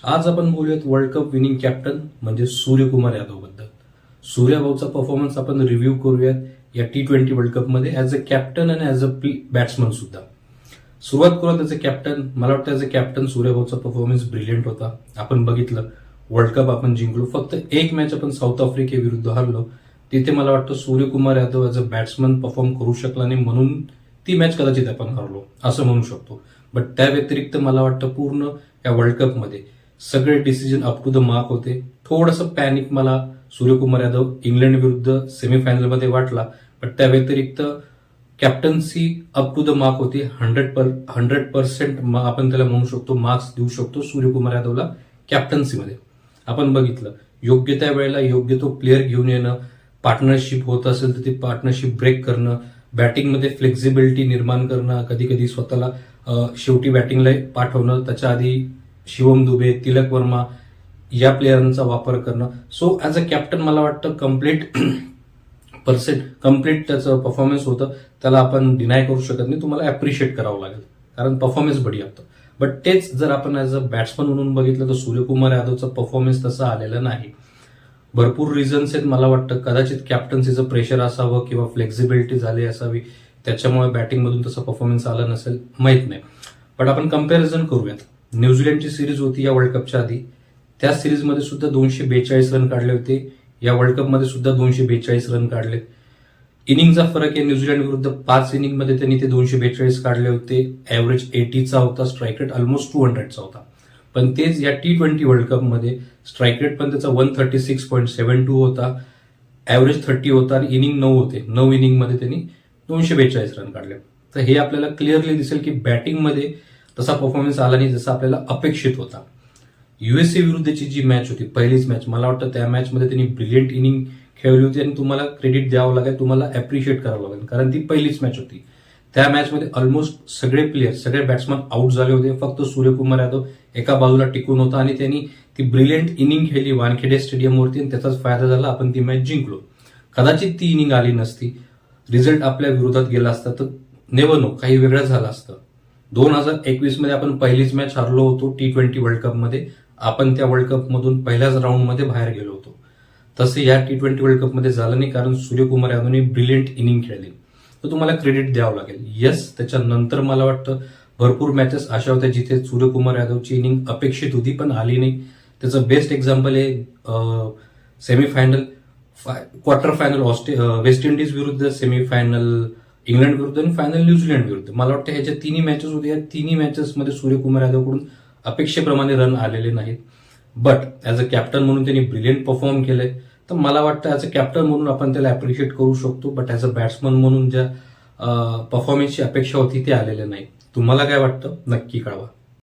आज आपण बोलूयात वर्ल्ड कप विनिंग कॅप्टन म्हणजे सूर्यकुमार यादव बद्दल. सूर्यभाऊचा परफॉर्मन्स आपण रिव्ह्यू करूयात या T20 वर्ल्ड कपमध्ये ॲज अ कॅप्टन आणि ॲज अ बॅट्समन सुद्धा. सुरुवात करूयात ॲज अ कॅप्टन. मला वाटतं ॲज अ कॅप्टन सूर्यभाऊचा परफॉर्मन्स ब्रिलियंट होता. आपण बघितलं वर्ल्ड कप आपण जिंकलो, फक्त एक मॅच आपण साऊथ आफ्रिकेविरुद्ध हरलो. तिथे मला वाटतं Suryakumar Yadav as a batsman perform करू शकला नाही, म्हणून ती मॅच कदाचित आपण हरलो असं म्हणू शकतो. बट त्या व्यतिरिक्त मला वाटतं पूर्ण या वर्ल्ड कपमध्ये सगळे decision up to the mark होते. थोडंसं पॅनिक मला सूर्यकुमार यादव इंग्लंड विरुद्ध सेमीफायनलमध्ये वाटला, पण त्या व्यतिरिक्त captaincy up to the mark होती. 100% आपण त्याला म्हणू शकतो, मार्क्स देऊ शकतो सूर्यकुमार यादवला कॅप्टन्सीमध्ये. आपण बघितलं योग्य त्या वेळेला योग्य तो प्लेअर घेऊन येणं, पार्टनरशिप होत असेल तर ती पार्टनरशिप ब्रेक करणं, बॅटिंगमध्ये फ्लेक्झिबिलिटी निर्माण करणं, कधी कधी स्वतःला शेवटी बॅटिंगला पाठवणं, त्याच्या आधी शिवम दुबे, तिलक वर्मा या प्लेयरांचा वापर करणं. सो ॲज अ कॅप्टन मला वाटतं कम्प्लीट त्याचं परफॉर्मन्स होतं, त्याला आपण डिनाय करू शकत नाही. तुम्हाला अप्रिशिएट करावं लागेल कारण परफॉर्मन्स बढिया होतं. बट तेच जर आपण ॲज अ बॅट्समन म्हणून बघितलं तर सूर्यकुमार यादवचा परफॉर्मन्स तसा आलेला नाही. भरपूर रिझन्स आहेत. मला वाटतं कदाचित कॅप्टन्सीचं प्रेशर असावं किंवा फ्लेक्झिबिलिटी झाली असावी, त्याच्यामुळे बॅटिंगमधून तसा परफॉर्मन्स आला नसेल, माहीत नाही. पण आपण कम्पॅरिझन करूयात. न्यूझीलंडची सिरीज होती या वर्ल्ड कपच्या आधी, त्या सिरीजमध्ये सुद्धा 242 रन काढले होते. या वर्ल्ड कपमध्ये सुद्धा 242 रन काढले. इनिंगचा फरक आहे. न्यूझीलंड विरुद्ध 5 इनिंगमध्ये त्यांनी ते 242 काढले होते. ॲव्हरेज 80चा होता, स्ट्राईक रेट ऑलमोस्ट 200चा होता. पण तेच या T20 वर्ल्ड कपमध्ये स्ट्राईक रेट पण त्याचा 136.72 होता, ॲव्हरेज 30 होता आणि इनिंग 9 होते. 9 इनिंगमध्ये त्यांनी 242 रन काढले. तर हे आपल्याला क्लिअरली दिसेल की बॅटिंगमध्ये तसा परफॉर्मन्स आला नाही जसा आपल्याला अपेक्षित होता. युएसए विरुद्धची जी मॅच होती, पहिलीच मॅच, मला वाटतं त्या मॅचमध्ये त्यांनी ब्रिलियंट इनिंग खेळली होती आणि तुम्हाला क्रेडिट द्यावं लागेल, तुम्हाला अप्रिशिएट करावं लागेल कारण ती पहिलीच मॅच होती. त्या मॅचमध्ये ऑलमोस्ट सगळे प्लेयर, सगळे बॅट्समन आउट झाले होते. फक्त सूर्यकुमार यादव एका बाजूला टिकून होता आणि त्यांनी ती ब्रिलियंट इनिंग खेळली वानखेडे स्टेडियमवरती आणि त्याचाच फायदा झाला. आपण ती मॅच जिंकलो. कदाचित ती इनिंग आली नसती, रिझल्ट आपल्या विरोधात गेला असता तर नेव्हर नो, काही वेगळं झालं असतं. 2021 मध्ये आपण पहिलीच मॅच हरलो होतो T20 वर्ल्ड कपमध्ये. आपण त्या वर्ल्ड कपमधून पहिल्याच राऊंडमध्ये बाहेर गेलो होतो. तसे या T20 वर्ल्ड कपमध्ये झालं नाही कारण सूर्यकुमार यादवने ब्रिलियंट इनिंग खेळली. तर तुम्हाला क्रेडिट द्यावं लागेल. येस, त्याच्यानंतर मला वाटतं भरपूर मॅचेस अशा होत्या जिथे सूर्यकुमार यादवची इनिंग अपेक्षित होती पण आली नाही. त्याचं बेस्ट एक्झाम्पल आहे semifinal, quarter final West Indies विरुद्ध, सेमीफायनल इंग्लंड विरुद्ध आणि फायनल न्यूझीलंड विरुद्ध. मला वाटतं ह्याच्या तिन्ही मॅचेस होत्या. या तिन्ही मॅचेसमध्ये सूर्यकुमार यादवकडून अपेक्षेप्रमाणे रन आलेले नाहीत. बट ॲज अ कॅप्टन म्हणून त्यांनी ब्रिलियंट परफॉर्म केलंय. तर मला वाटतं ॲज अ कॅप्टन म्हणून आपण त्याला अप्रिशिएट करू शकतो. बट ॲज अ बॅट्समन म्हणून ज्या परफॉर्मन्सची अपेक्षा होती ते आलेले नाही. तुम्हाला काय वाटतं नक्की कळवा.